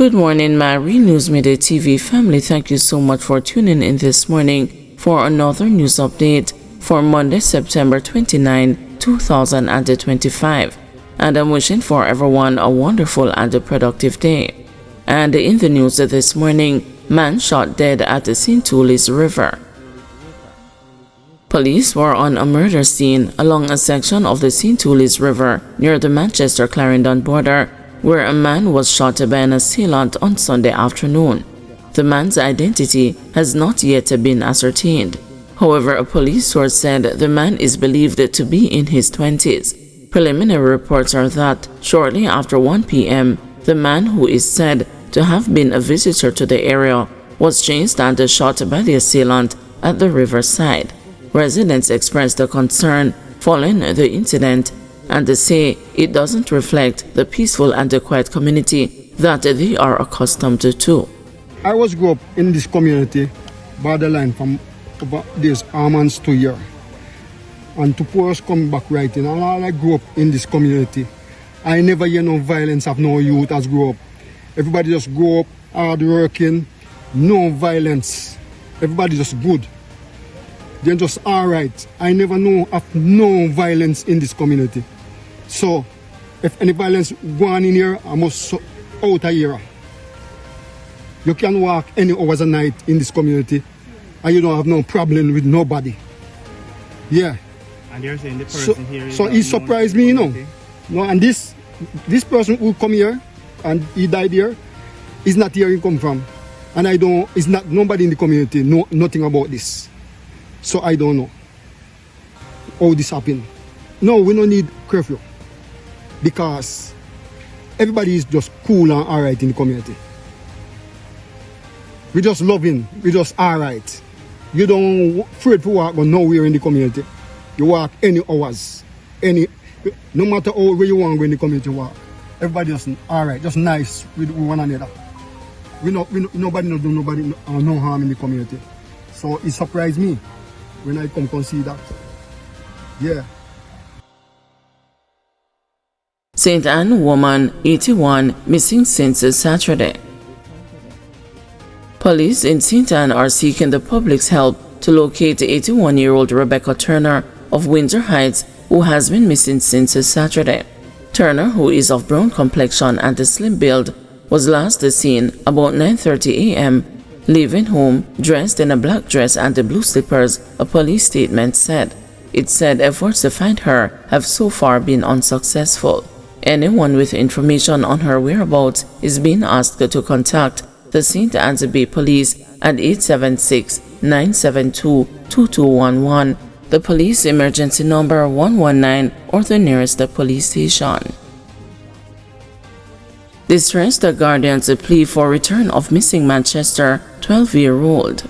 Good morning, my Real News Midday TV family. Thank you so much for tuning in this morning for another news update for Monday, September 29, 2025. And I'm wishing for everyone a wonderful and a productive day. And in the news this morning, man shot dead at the Sintulis River. Police were on a murder scene along a section of the Sintulis River near the Manchester-Clarendon border, where a man was shot by an assailant on Sunday afternoon. The man's identity has not yet been ascertained. However, a police source said the man is believed to be in his 20s. Preliminary reports are that shortly after 1 p.m., the man, who is said to have been a visitor to the area, was chased and shot by the assailant at the riverside. Residents expressed a concern following the incident, and they say it doesn't reflect the peaceful and the quiet community that they are accustomed to. I was grew up in this community, borderline from over this Armans to here. And to poor us come back right in, and all I grew up in this community. I never hear no violence of no youth as grew up. Everybody just grew up, hard working, no violence. Everybody just good. They're just alright. I never know of no violence in this community. So, if any violence go on in here, I must out of here. You can walk any hours a night in this community and you don't have no problem with nobody. Yeah. And you're saying the person here is... So he surprised me, you know. No, and this person who come here and he died here is not here he come from. And I don't, it's not nobody in the community know nothing about this. So I don't know how this happened. No, we don't need curfew. Because everybody is just cool and alright in the community. We just loving, we just alright. You don't afraid to walk nowhere in the community. You walk any hours, no matter how where you want to go in the community walk. Everybody just alright, just nice with one another. Nobody do nobody no harm in the community. So it surprised me when I come to see that. Yeah. St. Anne woman, 81, missing since Saturday. Police in St. Anne are seeking the public's help to locate the 81-year-old Rebecca Turner of Windsor Heights, who has been missing since Saturday. Turner, who is of brown complexion and a slim build, was last seen about 9:30 a.m. leaving home dressed in a black dress and blue slippers, a police statement said. It said efforts to find her have so far been unsuccessful. Anyone with information on her whereabouts is being asked to contact the St. Anne's Bay Police at 876-972-2211, the police emergency number 119, or the nearest police station. Distressed guardians plea for return of missing Manchester 12-year-old.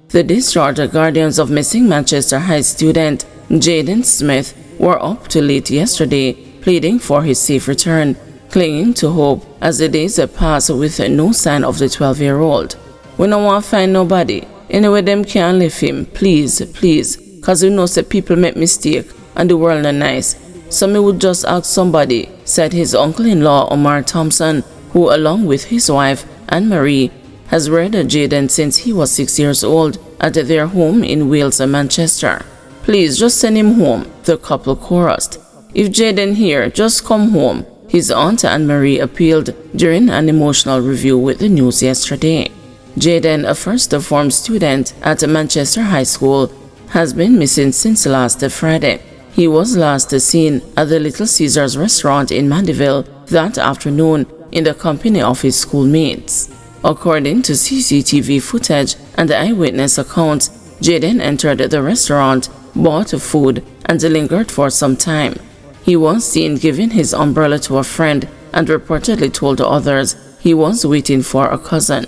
The discharged guardians of missing Manchester High student Jaden Smith were up till late yesterday pleading for his safe return, clinging to hope as the days pass with no sign of the 12-year-old. We don't want to find nobody. Anyway, them can't leave him. Please, please. Cause we know that people make mistake and the world not nice. So me would just ask somebody, said his uncle-in-law Omar Thompson, who along with his wife Anne-Marie has reared Jaden since he was 6 years old at their home in Wales, Manchester. Please just send him home, the couple chorused. If Jaden here, just come home, his aunt Anne-Marie appealed during an emotional review with the news yesterday. Jaden, a first-form student at Manchester High School, has been missing since last Friday. He was last seen at the Little Caesars restaurant in Mandeville that afternoon in the company of his schoolmates. According to CCTV footage and eyewitness accounts, Jaden entered the restaurant, bought food, and lingered for some time. He was seen giving his umbrella to a friend and reportedly told others he was waiting for a cousin.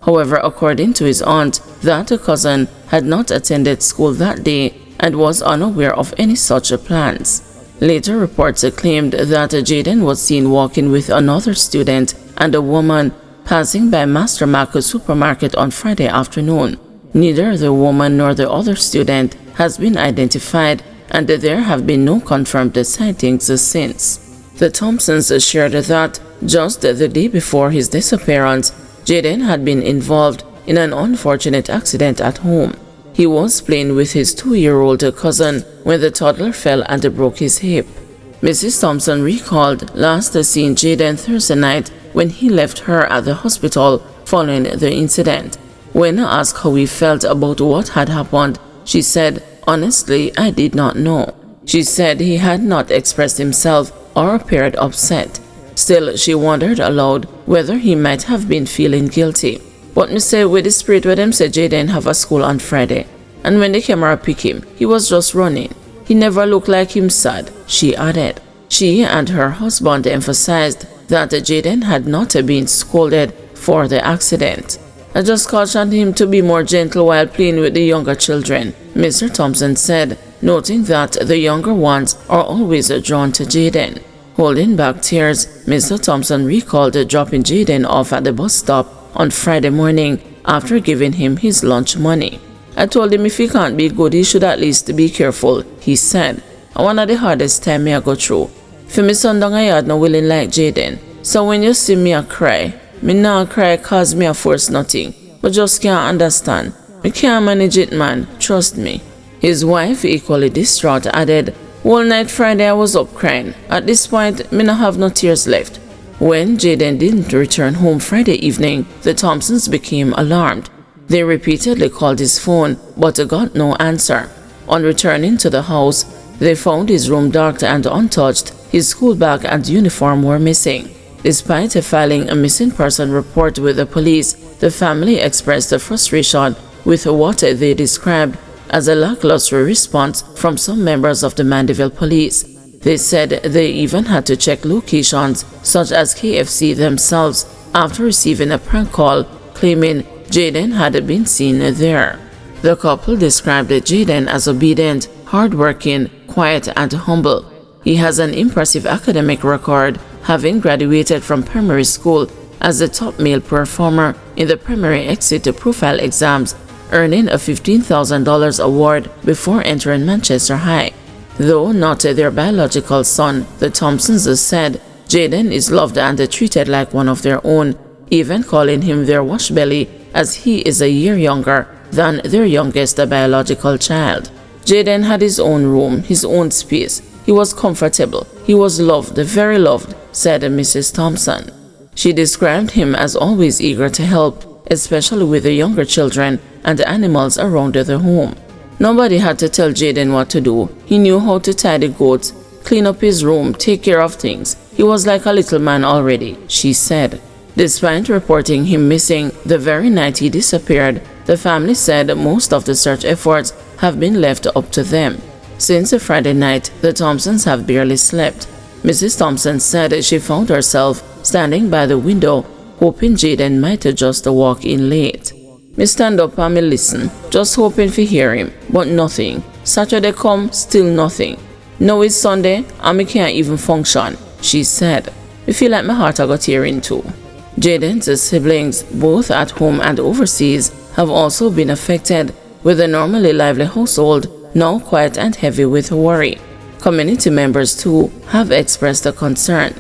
However, according to his aunt, that cousin had not attended school that day and was unaware of any such plans. Later reports claimed that Jaden was seen walking with another student and a woman passing by Master Marcus supermarket on Friday afternoon. Neither the woman nor the other student has been identified, and there have been no confirmed sightings since. The Thompsons shared that Just the day before his disappearance, Jaden had been involved in an unfortunate accident at home. He was playing with his 2-year-old cousin when the toddler fell and broke his hip. Mrs. Thompson recalled last seeing Jaden Thursday night when he left her at the hospital following the incident. When asked how he felt about what had happened, she said, "Honestly, I did not know." She said he had not expressed himself or appeared upset. Still, she wondered aloud whether he might have been feeling guilty. But me say with the spirit where them said Jaden have a school on Friday, and when the camera pick him, he was just running. He never looked like him sad, she added. She and her husband emphasized that Jaden had not been scolded for the accident. I just cautioned him to be more gentle while playing with the younger children, Mr. Thompson said, noting that the younger ones are always drawn to Jaden. Holding back tears, Mr. Thompson recalled dropping Jaden off at the bus stop on Friday morning after giving him his lunch money. "I told him if he can't be good, he should at least be careful," he said. "One of the hardest time I go through. For me son down a yard no willing like Jaden. So when you see me a cry, me not cry cause me a force nothing, but just can't understand. Me can't manage it, man, trust me." His wife, equally distraught, added, "All night Friday I was up crying. At this point, me not have no tears left." When Jaden didn't return home Friday evening, the Thompsons became alarmed. They repeatedly called his phone, but got no answer. On returning to the house, they found his room dark and untouched. His school bag and uniform were missing. Despite filing a missing person report with the police, the family expressed frustration with what they described as a lackluster response from some members of the Mandeville police. They said they even had to check locations such as KFC themselves after receiving a prank call claiming Jaden had been seen there. The couple described Jaden as obedient, hardworking, quiet, and humble. He has an impressive academic record, having graduated from primary school as the top male performer in the primary exit profile exams, earning a $15,000 award before entering Manchester High. Though not their biological son, the Thompsons said Jaden is loved and treated like one of their own, even calling him their wash belly as he is a year younger than their youngest biological child. Jaden had his own room, his own space. He was comfortable. He was loved, very loved, said Mrs. Thompson. She described him as always eager to help, especially with the younger children and animals around the home. Nobody had to tell Jaden what to do. He knew how to tie the goats, clean up his room, take care of things. He was like a little man already, she said. Despite reporting him missing the very night he disappeared, the family said most of the search efforts have been left up to them. Since Friday night, the Thompsons have barely slept. Mrs. Thompson said she found herself standing by the window, hoping Jaden might just walk in late. Me stand up and me listen, just hoping to hear him, but nothing. Saturday come, still nothing. Now it's Sunday and me can't even function, she said. Me feel like my heart got tearing too. Jaden's siblings, both at home and overseas, have also been affected, with a normally lively household now quiet and heavy with worry. Community members too have expressed a concern.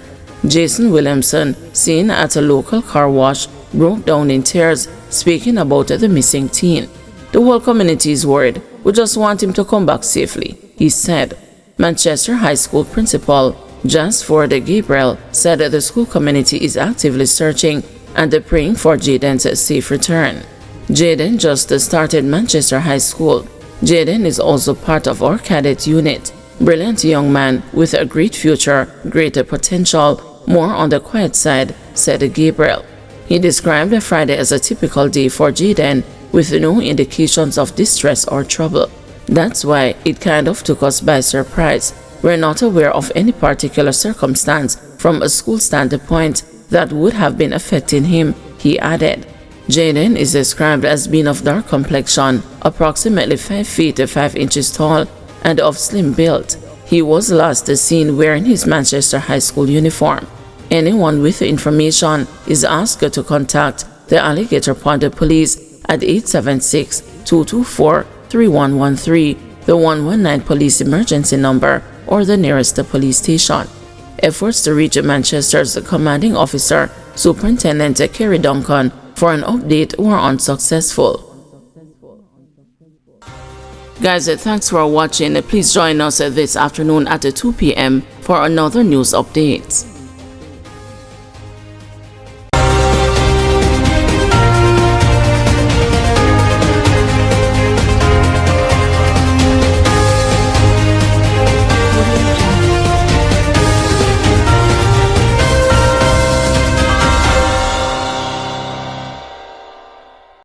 Jason Williamson, seen at a local car wash, broke down in tears, speaking about the missing teen. "The whole community is worried. We just want him to come back safely," he said. Manchester High School principal Jasford Gabriel said the school community is actively searching and praying for Jaden's safe return. Jaden just started Manchester High School. Jaden is also part of our cadet unit. Brilliant young man with a great future, greater potential, more on the quiet side, said Gabriel. He described Friday as a typical day for Jaden, with no indications of distress or trouble. "That's why it kind of took us by surprise. We're not aware of any particular circumstance from a school standpoint that would have been affecting him," he added. Jaden is described as being of dark complexion, approximately 5 feet 5 inches tall, and of slim build. He was last seen wearing his Manchester High School uniform. Anyone with information is asked to contact the Alligator Pond Police at 876-224-3113, the 119 police emergency number, or the nearest police station. efforts to reach Manchester's commanding officer, Superintendent Kerry Duncan, for an update were unsuccessful. Guys, thanks for watching. Please join us this afternoon at 2 p.m. for another news update.